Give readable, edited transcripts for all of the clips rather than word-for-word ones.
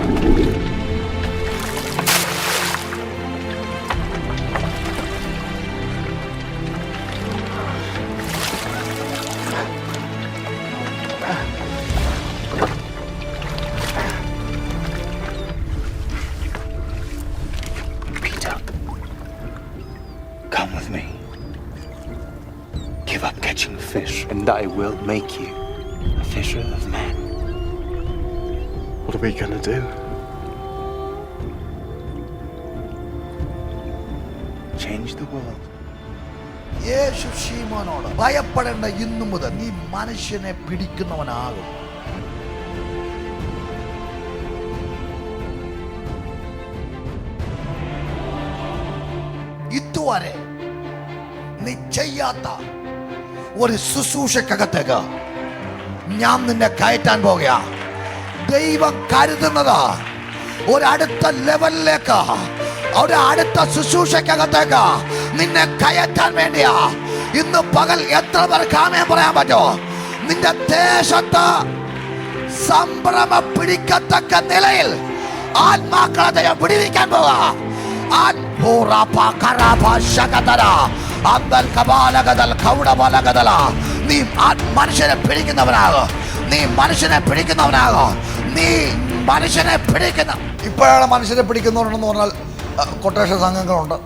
Come with me. Give up catching fish, and I will make you a fisher of men. What are we gonna do? Change the world. യേശു ശീമോനോട് ഭയപ്പെടേണ്ട, ഇന്നു മുതൽ നീ മനുഷ്യനെ പിടിക്കുന്നവനാകും. ഇതുവരെ നീ ചെയ്യാത്ത ഒരു ശുശ്രൂഷക്കകത്തേക്ക് ഞാൻ നിന്നെ കയറ്റാൻ പോകുക. ദൈവം കരുതുന്നത് ഒരടുത്ത ലെവലിലേക്ക്, ഒരടുത്ത ശുശ്രൂഷക്കകത്തേക്ക് നിന്നെ കയറ്റാൻ വേണ്ടിയാ. ഇന്ന് പകൽ എത്ര പേർക്ക് ആമേൻ പറയാൻ പറ്റോ? നിന്റെ ദേശത്ത് സംഭ്രമം പിടിക്കത്തക്ക നിലയിൽ ആത്മാക്കളെ ദൈവം പിടിവിക്കാൻ പോവാ. നീ മനുഷ്യനെ പിടിക്കുന്നവനാകോ, നീ മനുഷ്യനെ പിടിക്കുന്നവനാകോ, നീ മനുഷ്യനെ പിടിക്കുന്ന. ഇപ്പോഴാണ് മനുഷ്യനെ പിടിക്കുന്നവരുണ്ടെന്ന് പറഞ്ഞാൽ കൊട്ടേഷൻ സംഘങ്ങളുണ്ട്,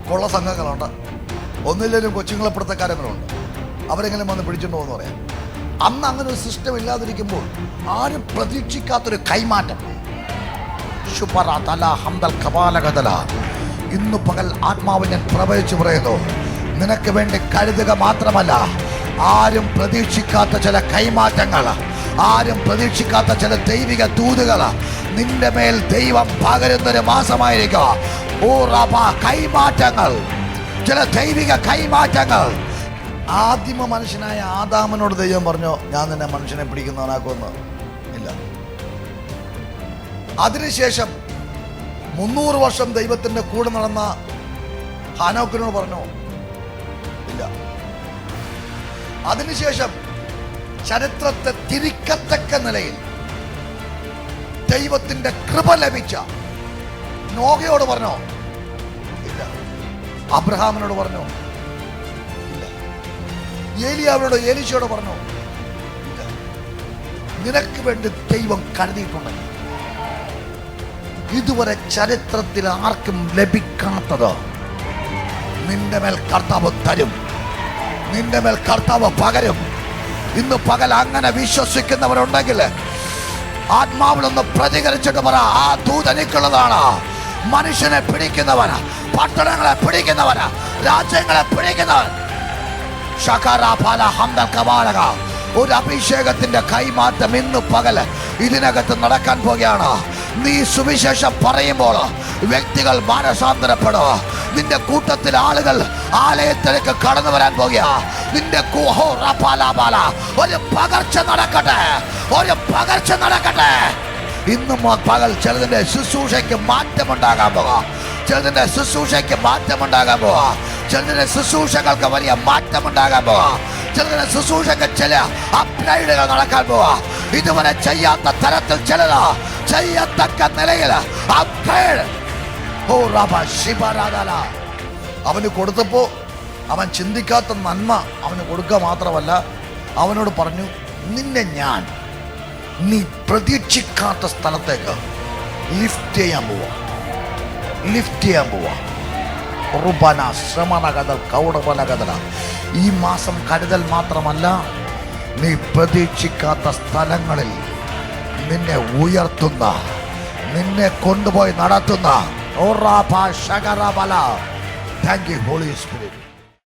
കൊള്ള സംഘങ്ങളുണ്ട്, ഒന്നില്ലെങ്കിലും കൊച്ചുങ്ങളെ പിടുത്തക്കാരങ്ങളുണ്ട്. അവരെങ്കിലും വന്ന് പിടിച്ചിട്ടുണ്ടോ എന്ന് പറയാം. അന്ന് അങ്ങനെ ഒരു സിസ്റ്റം ഇല്ലാതിരിക്കുമ്പോൾ ആരും പ്രതീക്ഷിക്കാത്തൊരു കൈമാറ്റം. ഇന്ന് പകൽ ആത്മാവ് ഞാൻ പ്രവചിച്ചു പറയുന്നു, നിനക്ക് വേണ്ടി കരുതുക മാത്രമല്ല, ആരും പ്രതീക്ഷിക്കാത്ത ചില കൈമാറ്റങ്ങൾ, ആരും പ്രതീക്ഷിക്കാത്ത ചില ദൈവിക ദൂതുകൾ നിന്റെ മേൽ ദൈവം പകരുന്നൊരു മാസമായിരിക്കും. കൈമാറ്റങ്ങൾ, ചില ദൈവിക കൈമാറ്റങ്ങൾ. ആദിമ മനുഷ്യനായ ആദാമിനോട് ദൈവം പറഞ്ഞോ, ഞാൻ നിന്നെ മനുഷ്യനെ പിടിക്കുന്നവനാക്കുമെന്ന്? ഇല്ല. അതിനുശേഷം 300 വർഷം ദൈവത്തിന്റെ കൂടെ നടന്ന ഹാനോക്കിനോട് പറഞ്ഞോ? ഇല്ല. അതിനുശേഷം ചരിത്രത്തെ തിരിക്കത്തക്ക നിലയിൽ ദൈവത്തിന്റെ കൃപ ലഭിച്ച നോഹയോട് പറഞ്ഞോ? ഇല്ല. അബ്രഹാമിനോട് പറഞ്ഞോ? ഇല്ല. ഏലിയാവിനോട്, എലീശയോട് പറഞ്ഞോ? ഇല്ല. നിനക്ക് വേണ്ടി ദൈവം കരുതിയിട്ടുണ്ടെങ്കിൽ ഇതുവരെ ചരിത്രത്തിൽ ആർക്കും ലഭിക്കാത്തത് നിന്റെ മേൽ കർത്താവ് തരും, നിന്റെ മേൽ കർത്താവ് പകരും. ഇന്ന് പകൽ അങ്ങനെ വിശ്വസിക്കുന്നവരുണ്ടെങ്കിൽ ആത്മാവിലൊന്ന് പ്രതികരിച്ചിട്ട് പറ, ആ ദൂത് എനിക്കുള്ളതാണ്. മനുഷ്യനെ പിടിക്കുന്നവൻ, പട്ടണങ്ങളെ പിടിക്കുന്നവൻ, രാജ്യങ്ങളെ പിടിക്കുന്നവൻ. ഒരു അഭിഷേകത്തിന്റെ കൈമാറ്റം ഇന്ന് പകൽ ഇതിനകത്ത് നടക്കാൻ പോകുകയാണ്. നീ സുവിശേഷം പറയുമ്പോൾ വ്യക്തികൾ മാനസാന്തരപ്പെടുക. നിന്റെ കൂട്ടത്തിൽ ആളുകൾ ആലയത്തിലേക്ക് കടന്നു വരാൻ പോകുക. നിന്റെ ഒരു പകർച്ച നടക്കട്ടെ, ഒരു പകർച്ച നടക്കട്ടെ. ഇന്നും പകൽ ചിലതിന്റെ ശുശ്രൂഷയ്ക്ക് മാറ്റമുണ്ടാകാൻ പോകാം, ചിലതിന്റെ ശുശ്രൂഷയ്ക്ക് മാറ്റമുണ്ടാകാൻ പോകാം, ചിലതിന്റെ ശുശ്രൂഷകൾക്ക് വലിയ മാറ്റമുണ്ടാകാൻ പോകാം, ചിലതിന്റെ ശുശ്രൂഷയ്ക്ക് ചില അപ്ഗ്രേഡുകൾ നടക്കാൻ പോകാം. ഇതുവരെ ചെയ്യാത്ത തരത്തിൽ ചിലത് ചെയ്യത്തക്ക നിലയിൽ അപ്ഗ്രേഡ്. അവന് കൊടുത്തപ്പോ അവൻ ചിന്തിക്കാത്ത നന്മ അവന് കൊടുക്കുക മാത്രമല്ല, അവനോട് പറഞ്ഞു, നിന്നെ ഞാൻ നീ പ്രതീക്ഷിക്കാത്ത സ്ഥലത്തേക്ക് ലിഫ്റ്റ് ചെയ്യാൻ പോവാ, ലിഫ്റ്റ് ചെയ്യാൻ പോവാ. ഈ മാസം കരുതൽ മാത്രമല്ല, നീ പ്രതീക്ഷിക്കാത്ത സ്ഥലങ്ങളിൽ നിന്നെ ഉയർത്തുന്ന, നിന്നെ കൊണ്ടുപോയി നടത്തുന്ന. Thank you Holy spirit.